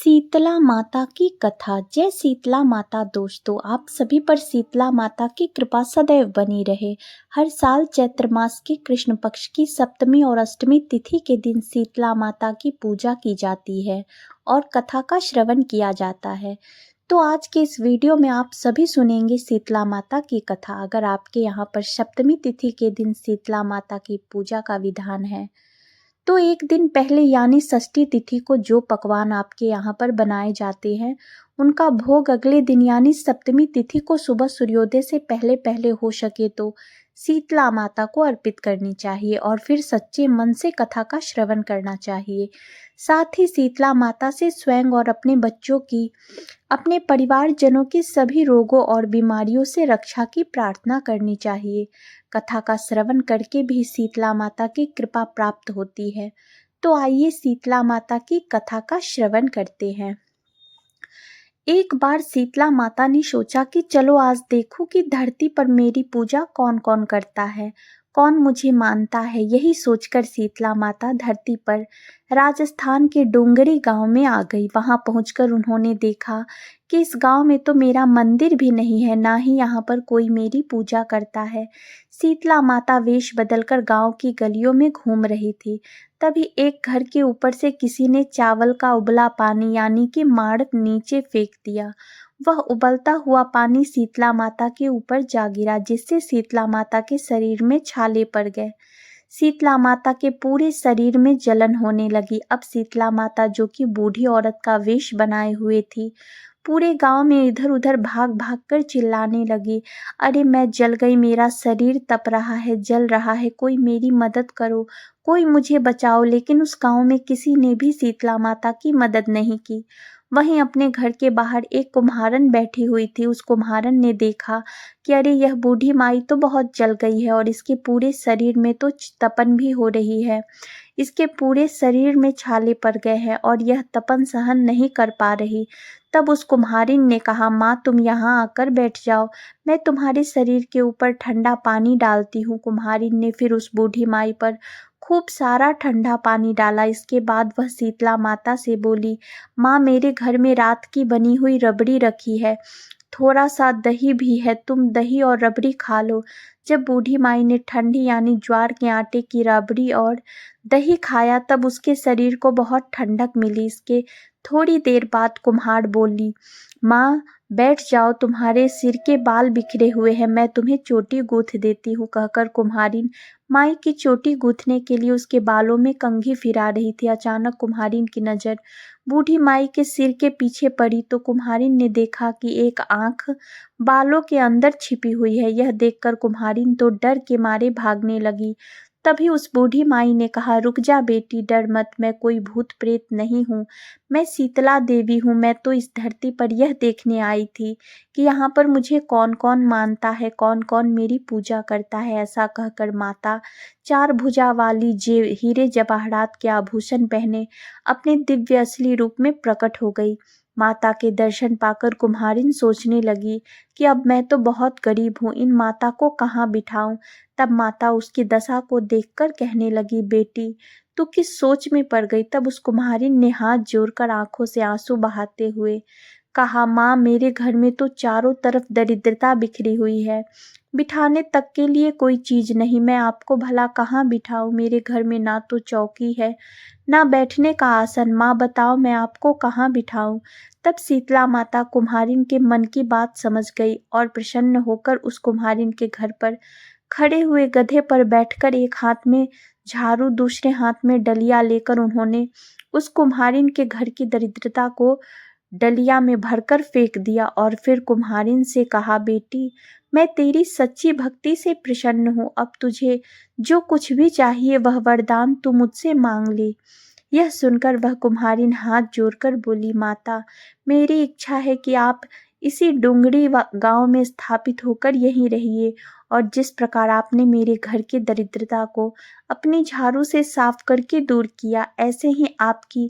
शीतला माता की कथा। जय शीतला माता। दोस्तों, आप सभी पर शीतला माता की कृपा सदैव बनी रहे। हर साल चैत्र मास के कृष्ण पक्ष की सप्तमी और अष्टमी तिथि के दिन शीतला माता की पूजा की जाती है और कथा का श्रवण किया जाता है। तो आज के इस वीडियो में आप सभी सुनेंगे शीतला माता की कथा। अगर आपके यहाँ पर सप्तमी तिथि के दिन शीतला माता की पूजा का विधान है तो एक दिन पहले यानी षष्ठी तिथि को जो पकवान आपके यहाँ पर बनाए जाते हैं उनका भोग अगले दिन यानी सप्तमी तिथि को सुबह सूर्योदय से पहले पहले हो सके तो शीतला माता को अर्पित करनी चाहिए और फिर सच्चे मन से कथा का श्रवण करना चाहिए। साथ ही शीतला माता से स्वयं और अपने बच्चों की, अपने परिवारजनों की सभी रोगों और बीमारियों से रक्षा की प्रार्थना करनी चाहिए। कथा का श्रवण करके भी शीतला माता की कृपा प्राप्त होती है। तो आइए शीतला माता की कथा का श्रवण करते हैं। एक बार शीतला माता ने सोचा कि चलो आज देखूं कि धरती पर मेरी पूजा कौन कौन करता है, कौन मुझे मानता है। यही सोचकर शीतला माता धरती पर राजस्थान के डोंगरी गांव में आ गई। वहां पहुंचकर उन्होंने देखा कि इस गांव में तो मेरा मंदिर भी नहीं है, ना ही यहाँ पर कोई मेरी पूजा करता है। शीतला माता वेश बदलकर गांव की गलियों में घूम रही थी। तभी एक घर के ऊपर से किसी ने चावल का उबला पानी यानी कि माड़ नीचे फेंक दिया। वह उबलता हुआ पानी शीतला माता के ऊपर जा गिरा, जिससे शीतला माता के शरीर में छाले पड़ गए। शीतला माता के पूरे शरीर में जलन होने लगी। अब शीतला माता, जो कि बूढ़ी औरत का वेश बनाए हुए थी, पूरे गांव में इधर उधर भाग भाग कर चिल्लाने लगी, अरे मैं जल गई, मेरा शरीर तप रहा है, जल रहा है, कोई मेरी मदद करो, कोई मुझे बचाओ। लेकिन उस गांव में किसी ने भी शीतला माता की मदद नहीं की। वहीं अपने घर के बाहर एक कुम्हारन बैठी हुई थी। उस कुम्हारन ने देखा कि अरे यह बूढ़ी माई तो बहुत जल गई है और इसके पूरे शरीर में तो तपन भी हो रही है, इसके पूरे शरीर में छाले पड़ गए हैं और यह तपन सहन नहीं कर पा रही। तब उस कुम्हारिन ने कहा, माँ तुम यहाँ आकर बैठ जाओ, मैं तुम्हारे शरीर के ऊपर ठंडा पानी डालती हूँ। कुम्हारिन ने फिर उस बूढ़ी माई पर खूब सारा ठंडा पानी डाला। इसके बाद वह शीतला माता से बोली, माँ मेरे घर में रात की बनी हुई रबड़ी रखी है, थोड़ा सा दही भी है, तुम दही और रबड़ी खा लो। जब बूढ़ी माई ने ठंडी यानी ज्वार के आटे की रबड़ी और दही खाया तब उसके शरीर को बहुत ठंडक मिली। इसके थोड़ी देर बाद कुम्हार बोली, माँ बैठ जाओ, तुम्हारे सिर के बाल बिखरे हुए हैं, मैं तुम्हें चोटी गूंथ देती हूँ। कहकर कुम्हारिन माई की चोटी गूंथने के लिए उसके बालों में कंघी फिरा रही थी। अचानक कुम्हारिन की नज़र बूढ़ी माई के सिर के पीछे पड़ी तो कुम्हारिन ने देखा कि एक आंख बालों के अंदर छिपी हुई है। यह देखकर कुम्हारिन तो डर के मारे भागने लगी। तभी उस बूढ़ी माई ने कहा, रुक जा बेटी, डर मत, मैं कोई भूत प्रेत नहीं हूँ, मैं शीतला देवी हूँ। मैं तो इस धरती पर यह देखने आई थी कि यहाँ पर मुझे कौन कौन मानता है, कौन कौन मेरी पूजा करता है। ऐसा कहकर माता चार भुजा वाली हीरे जवाहरात के आभूषण पहने अपने दिव्य असली रूप में प्रकट हो गई। माता के दर्शन पाकर कुम्हारिन सोचने लगी कि अब मैं तो बहुत गरीब हूँ, इन माता को कहाँ बिठाऊं। तब माता उसकी दशा को देखकर कहने लगी, बेटी तू किस सोच में पड़ गई। तब उस कुम्हारिन ने हाथ जोड़कर आंखों से आंसू बहाते हुए कहा, माँ मेरे घर में तो चारों तरफ दरिद्रता बिखरी हुई है, बिठाने तक के लिए कोई चीज नहीं, मैं आपको भला कहाँ बिठाऊं। मेरे घर में ना तो चौकी है ना बैठने का आसन, माँ बताओ मैं आपको कहाँ बिठाऊं। तब शीतला माता कुम्हारिन के मन की बात समझ गई और प्रसन्न होकर उस कुम्हारिन के घर पर खड़े हुए गधे पर बैठकर एक हाथ में झाड़ू दूसरे हाथ में डलिया लेकर उन्होंने उस कुम्हारिन के घर की दरिद्रता को डलिया में भरकर फेंक दिया और फिर कुम्हारिन से कहा, बेटी मैं तेरी सच्ची भक्ति से प्रसन्न हूँ, अब तुझे जो कुछ भी चाहिए वह वरदान तू मुझसे मांग ले। यह सुनकर वह कुम्हारिन हाथ जोड़कर बोली, माता मेरी इच्छा है कि आप इसी डूंगरी गांव में स्थापित होकर यहीं रहिए और जिस प्रकार आपने मेरे घर की दरिद्रता को अपनी झाड़ू से साफ करके दूर किया, ऐसे ही आपकी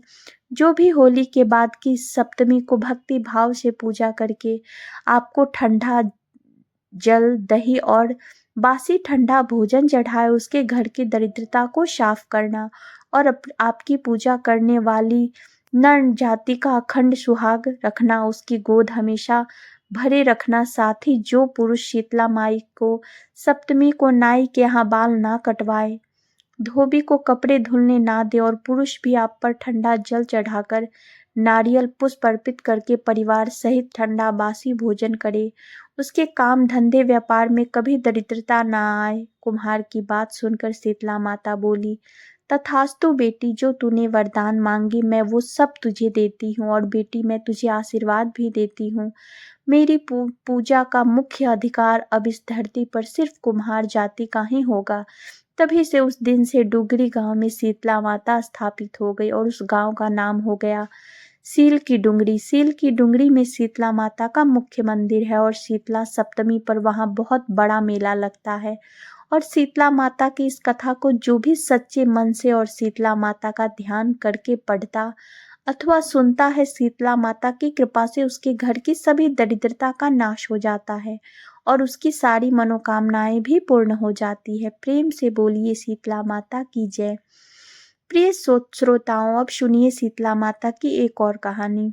जो भी होली के बाद की सप्तमी को भक्ति भाव से पूजा करके आपको ठंडा जल, दही और बासी ठंडा भोजन चढ़ाए, उसके घर की दरिद्रता को साफ करना और आपकी पूजा करने वाली नर जाति का अखंड सुहाग रखना, उसकी गोद हमेशा भरे रखना। साथ ही जो पुरुष शीतला माई को सप्तमी को नाई के यहाँ बाल ना कटवाए, धोबी को कपड़े धुलने ना दे और पुरुष भी आप पर ठंडा जल चढ़ाकर नारियल पुष्प अर्पित करके परिवार सहित ठंडा बासी भोजन करे, उसके काम धंधे व्यापार में कभी दरिद्रता ना आए। कुम्हार की बात सुनकर शीतला माता बोली, तथास्तु बेटी, जो तूने वरदान मांगे मैं वो सब तुझे देती हूँ, और बेटी मैं तुझे आशीर्वाद भी देती हूँ। मेरी पूजा का मुख्य अधिकार अब इस धरती पर सिर्फ कुम्हार जाति का ही होगा। तभी से उस दिन से डुगरी गांव में शीतला माता स्थापित हो गई और उस गांव का नाम हो गया सील की डुंगरी। सील की डुंगरी में शीतला माता का मुख्य मंदिर है और शीतला सप्तमी पर वहां बहुत बड़ा मेला लगता है। और शीतला माता की इस कथा को जो भी सच्चे मन से और शीतला माता का ध्यान करके पढ़ता अथवा सुनता है, शीतला माता की कृपा से उसके घर की सभी दरिद्रता का नाश हो जाता है और उसकी सारी मनोकामनाएं भी पूर्ण हो जाती है। प्रेम से बोलिए शीतला माता की जय। प्रिय श्रोताओं, अब सुनिए शीतला माता की एक और कहानी।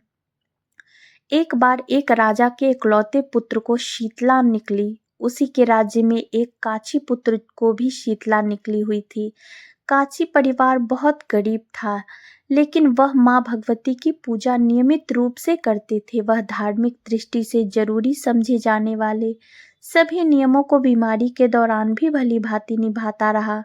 एक बार एक राजा के इकलौते पुत्र को शीतला निकली। उसी के राज्य में एक काची पुत्र को भी शीतला निकली हुई थी। काची परिवार बहुत गरीब था, लेकिन वह माँ भगवती की पूजा नियमित रूप से करते थे। वह धार्मिक दृष्टि से जरूरी समझे जाने वाले सभी नियमों को बीमारी के दौरान भी भली भांति निभाता रहा।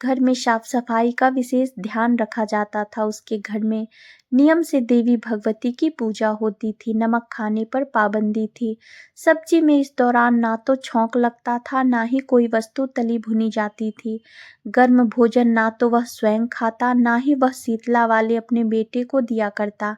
घर में साफ सफाई का विशेष ध्यान रखा जाता था। उसके घर में नियम से देवी भगवती की पूजा होती थी। नमक खाने पर पाबंदी थी। सब्जी में इस दौरान ना तो छौंक लगता था, ना ही कोई वस्तु तली भुनी जाती थी। गर्म भोजन ना तो वह स्वयं खाता, ना ही वह शीतला वाले अपने बेटे को दिया करता।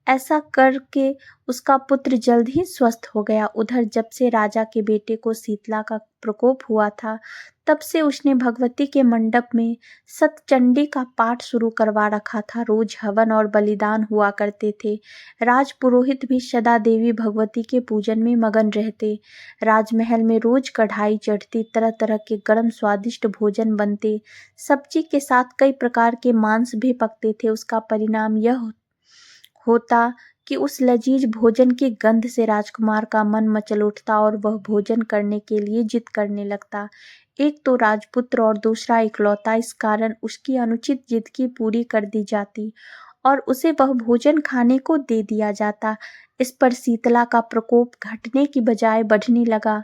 ऐसा करके उसका पुत्र जल्द ही स्वस्थ हो गया। उधर जब से राजा के बेटे को शीतला का प्रकोप हुआ था, तब से उसने भगवती के मंडप में सतचंडी का पाठ शुरू करवा रखा था। रोज हवन और बलिदान हुआ करते थे। राज पुरोहित भी सदा देवी भगवती के पूजन में मगन रहते। राजमहल में रोज कढ़ाई चढ़ती, तरह तरह के गर्म स्वादिष्ट भोजन बनते, सब्जी के साथ कई प्रकार के मांस भी पकते थे। उसका परिणाम यह होता कि उस लजीज भोजन की गंध से राजकुमार का मन मचल उठता और वह भोजन करने के लिए जिद करने लगता। एक तो राजपुत्र और दूसरा इकलौता, इस कारण उसकी अनुचित जिद की पूरी कर दी जाती और उसे वह भोजन खाने को दे दिया जाता। इस पर शीतला का प्रकोप घटने की बजाय बढ़ने लगा।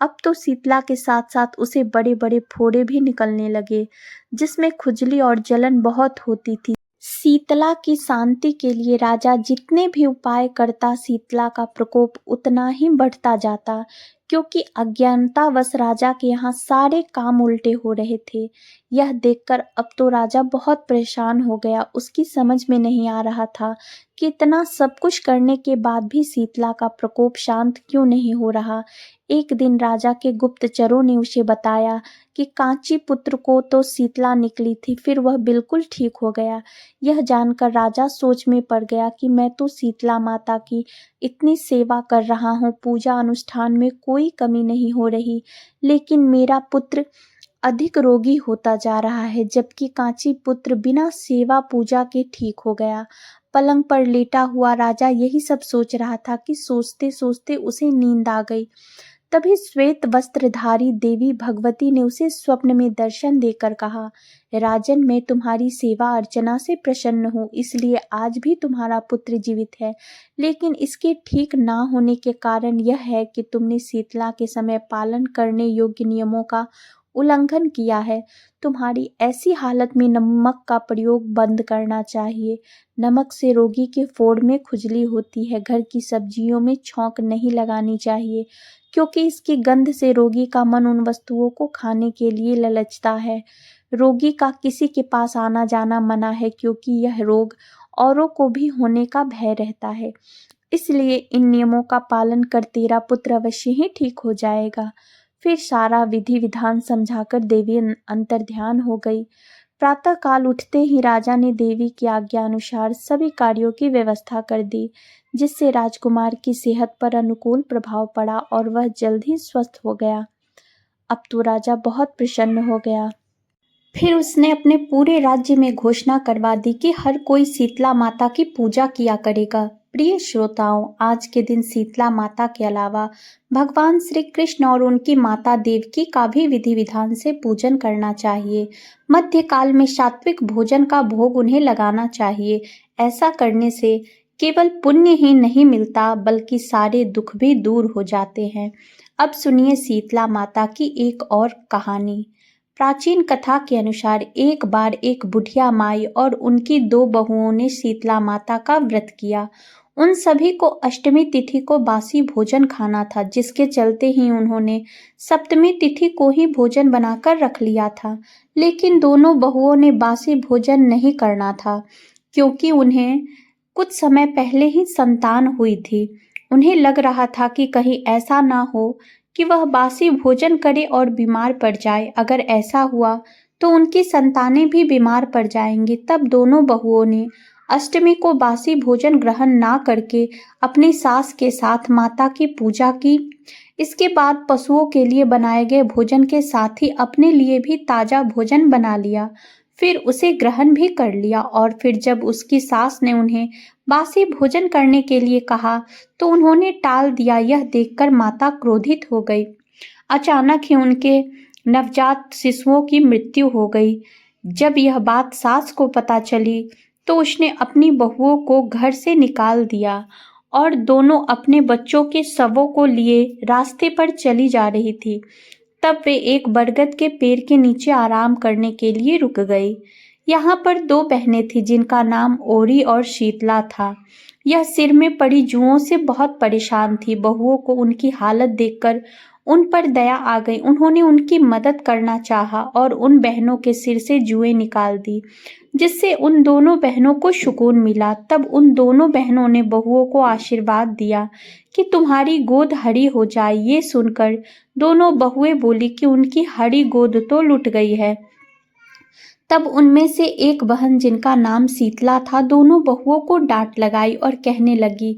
अब तो शीतला के साथ साथ उसे बड़े बड़े फोड़े भी निकलने लगे, जिसमें खुजली और जलन बहुत होती थी। शीतला की शांति के लिए राजा जितने भी उपाय करता, शीतला का प्रकोप उतना ही बढ़ता जाता, क्योंकि अज्ञानतावश राजा के यहाँ सारे काम उल्टे हो रहे थे। यह देखकर अब तो राजा बहुत परेशान हो गया। उसकी समझ में नहीं आ रहा था कि इतना सब कुछ करने के बाद भी शीतला का प्रकोप शांत क्यों नहीं हो रहा। एक दिन राजा के गुप्तचरों ने उसे बताया कि कांची पुत्र को तो शीतला निकली थी, फिर वह बिल्कुल ठीक हो गया। यह जानकर राजा सोच में पड़ गया कि मैं तो शीतला माता की इतनी सेवा कर रहा हूँ, पूजा अनुष्ठान में कोई कमी नहीं हो रही, लेकिन मेरा पुत्र अधिक रोगी होता जा रहा है, जबकि कांची पुत्र बिना सेवा पूजा के ठीक हो गया। पलंग पर लेटा हुआ राजा यही सब सोच रहा था कि सोचते सोचते उसे नींद आ गई। तभी श्वेत वस्त्रधारी देवी भगवती ने उसे स्वप्न में दर्शन देकर कहा, राजन, मैं तुम्हारी सेवा अर्चना से प्रसन्न हूँ, इसलिए आज भी तुम्हारा पुत्र जीवित है। लेकिन इसके ठीक ना होने के कारण यह है कि तुमने शीतला के समय पालन करने योग्य नियमों का उल्लंघन किया है। तुम्हारी ऐसी हालत में नमक का प्रयोग बंद करना चाहिए। नमक से रोगी के फोड़ में खुजली होती है। घर की सब्जियों में छौंक नहीं लगानी चाहिए, क्योंकि इसकी गंध से रोगी का मन उन वस्तुओं को खाने के लिए ललचता है। रोगी का किसी के पास आना जाना मना है, क्योंकि यह रोग औरों को भी होने का भय रहता है। इसलिए इन नियमों का पालन कर तेरा पुत्र अवश्य ही ठीक हो जाएगा। फिर सारा विधि विधान समझाकर देवी अंतर्ध्यान हो गई। प्रातः काल उठते ही राजा ने देवी की आज्ञा अनुसार सभी कार्यों की व्यवस्था कर दी, जिससे राजकुमार की सेहत पर अनुकूल प्रभाव पड़ा और वह जल्द ही स्वस्थ हो गया। अब तो राजा बहुत प्रसन्न हो गया। फिर उसने अपने पूरे राज्य में घोषणा करवा दी कि हर कोई शीतला माता की पूजा किया करेगा। प्रिय श्रोताओं, आज के दिन शीतला माता के अलावा भगवान श्री कृष्ण और उनकी माता देवकी का भी विधि विधान से पूजन करना चाहिए। मध्यकाल में सात्विक भोजन का भोग उन्हें लगाना चाहिए। ऐसा करने से केवल पुण्य ही नहीं मिलता बल्कि सारे दुख भी दूर हो जाते हैं। अब सुनिए शीतला माता की एक और कहानी। प्राचीन कथा के अनुसार एक बार एक बुढ़िया माई और उनकी दो बहुओं ने शीतला माता का व्रत किया। उन सभी को अष्टमी तिथि को बासी भोजन खाना था, जिसके चलते ही उन्होंने सप्तमी तिथि को ही भोजन बनाकर रख लिया था। लेकिन दोनों बहुओं ने बासी भोजन नहीं करना था, क्योंकि उन्हें कुछ समय पहले ही संतान हुई थी। उन्हें लग रहा था कि कहीं ऐसा ना हो कि वह बासी भोजन करे और बीमार पड़ जाए। अगर ऐसा हुआ तो उनकी संतानें भी बीमार पड़ जाएंगी। तब दोनों बहुओं ने अष्टमी को बासी भोजन ग्रहण ना करके अपनी सास के साथ माता की पूजा की। इसके बाद पशुओं के लिए बनाए गए भोजन के साथ ही अपने लिए भी ताजा भोजन बना लिया, फिर उसे ग्रहण भी कर लिया। और फिर जब उसकी सास ने उन्हें बासी भोजन करने के लिए कहा तो उन्होंने टाल दिया। यह देखकर माता क्रोधित हो गई। अचानक ही उनके नवजात शिशुओं की मृत्यु हो गई। जब यह बात सास को पता चली तो उसने अपनी बहुओं को घर से निकाल दिया और दोनों अपने बच्चों के शवों को लिए रास्ते पर चली जा रही थी। तब वे एक बरगद के पेड़ के नीचे आराम करने के लिए रुक गई। यहाँ पर दो बहनें थीं जिनका नाम ओरी और शीतला था। यह सिर में पड़ी जुओं से बहुत परेशान थी। बहुओं को उनकी हालत देखकर उन पर दया आ गई। उन्होंने उनकी मदद करना चाहा और उन बहनों के सिर से जुएं निकाल दी, जिससे उन दोनों बहनों को सुकून मिला। तब उन दोनों बहनों ने बहुओं को आशीर्वाद दिया कि तुम्हारी गोद हरी हो जाए। ये सुनकर दोनों बहुएं बोली कि उनकी हरी गोद तो लुट गई है। तब उनमें से एक बहन जिनका नाम शीतला था, दोनों बहुओं को डांट लगाई और कहने लगी,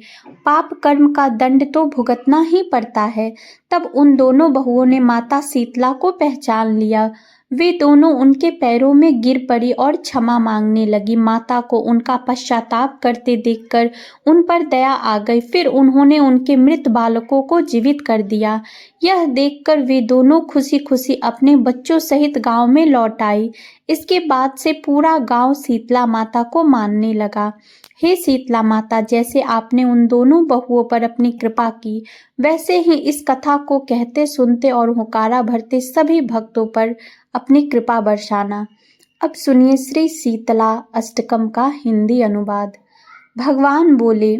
पाप कर्म का दंड तो भुगतना ही पड़ता है। तब उन दोनों बहुओं ने माता शीतला को पहचान लिया। वे दोनों उनके पैरों में गिर पड़ी और क्षमा मांगने लगी। माता को उनका पश्चाताप करते देखकर उन पर दया आ गई। फिर उन्होंने उनके मृत बालकों को जीवित कर दिया। यह देखकर वे दोनों खुशी खुशी अपने बच्चों सहित गांव में लौट आई। इसके बाद से पूरा गांव शीतला माता को मानने लगा। हे शीतला माता, जैसे आपने उन दोनों बहुओं पर अपनी कृपा की, वैसे ही इस कथा को कहते सुनते और हुंकारा भरते सभी भक्तों पर अपनी कृपा बरसाना। अब सुनिए श्री शीतला अष्टकम का हिंदी अनुवाद। भगवान बोले,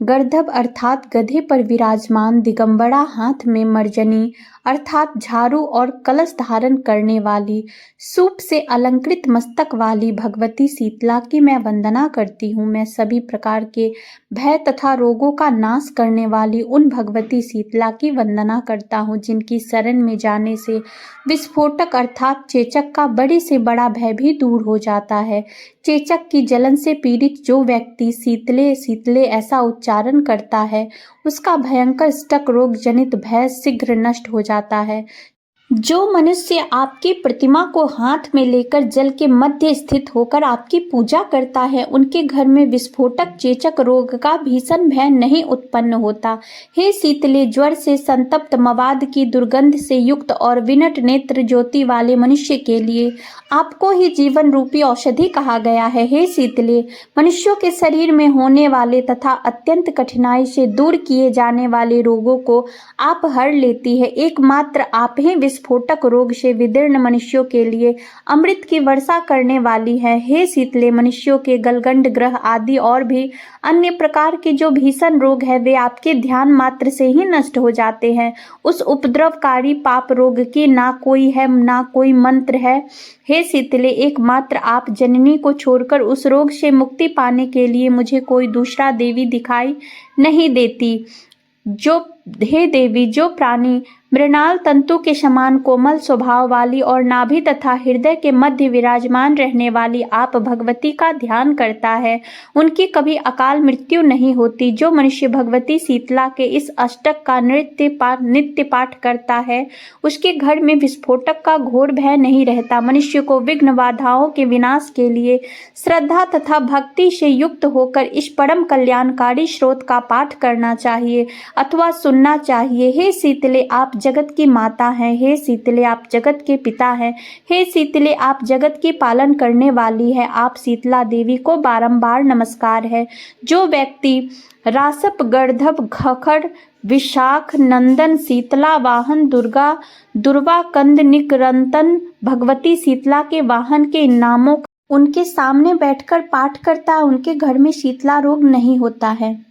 गर्दभ अर्थात गधे पर विराजमान दिगंबरा, हाथ में मर्जनी अर्थात झाड़ू और कलश धारण करने वाली, सूप से अलंकृत मस्तक वाली भगवती शीतला की मैं वंदना करती हूँ। मैं सभी प्रकार के भय तथा रोगों का नाश करने वाली उन भगवती शीतला की वंदना करता हूँ, जिनकी शरण में जाने से विस्फोटक अर्थात चेचक का बड़े से बड़ा भय भी दूर हो जाता है। चेचक की जलन से पीड़ित जो व्यक्ति शीतले शीतले ऐसा उच्चारण करता है, उसका भयंकर स्टक रोग जनित भय शीघ्र नष्ट हो जाता है। जो मनुष्य आपकी प्रतिमा को हाथ में लेकर जल के मध्य स्थित होकर आपकी पूजा करता है, उनके घर में विस्फोटक चेचक रोग का भीषण भय नहीं उत्पन्न होता। हे शीतले, ज्वर से संतप्त, मवाद की दुर्गंध से युक्त और विनट नेत्र ज्योति वाले मनुष्य के लिए आपको ही जीवन रूपी औषधि कहा गया है। हे शीतले, मनुष्यों के शरीर में होने वाले तथा अत्यंत कठिनाई से दूर किए जाने वाले रोगों को आप हर लेती है। एकमात्र आप ही विस्फोटक रोग से विदीर्ण मनुष्यों के लिए अमृत की वर्षा करने वाली है। हे शीतले, मनुष्यों के गलगंड ग्रह आदि और भी अन्य प्रकार के जो भीषण रोग है, वे आपके ध्यान मात्र से ही नष्ट हो जाते हैं। उस उपद्रवकारी पाप रोग की ना कोई है ना कोई मंत्र है। हे शीतले, एकमात्र आप जननी को छोड़कर उस रोग से मुक्ति पाने के लिए मुझे कोई दूसरा देवी दिखाई नहीं देती। जो हे देवी, जो प्राणी मृणाल तंतु के समान कोमल स्वभाव वाली और नाभि तथा हृदय के मध्य विराजमान रहने वाली आप भगवती का ध्यान करता है, उनकी कभी अकाल मृत्यु नहीं होती। जो मनुष्य भगवती शीतला के इस अष्टक का नित्य पाठ करता है, उसके घर में विस्फोटक का घोर भय नहीं रहता। मनुष्य को विघ्न बाधाओं के विनाश के लिए श्रद्धा तथा भक्ति से युक्त होकर इस परम कल्याणकारी स्रोत का पाठ करना चाहिए अथवा सुनना चाहिए। हे शीतले, आप जगत की माता हैं। हे शीतले, आप जगत के पिता हैं। हे शीतले, आप जगत की पालन करने वाली है। आप शीतला देवी को बारंबार नमस्कार है। जो व्यक्ति रासप, गर्धप, खखड़, विशाख, नंदन, शीतला वाहन, दुर्गा, दुर्वा, कंद, निकरंतन, भगवती शीतला के वाहन के इन नामों उनके सामने बैठकर पाठ करता है, उनके घर में शीतला रोग नहीं होता है।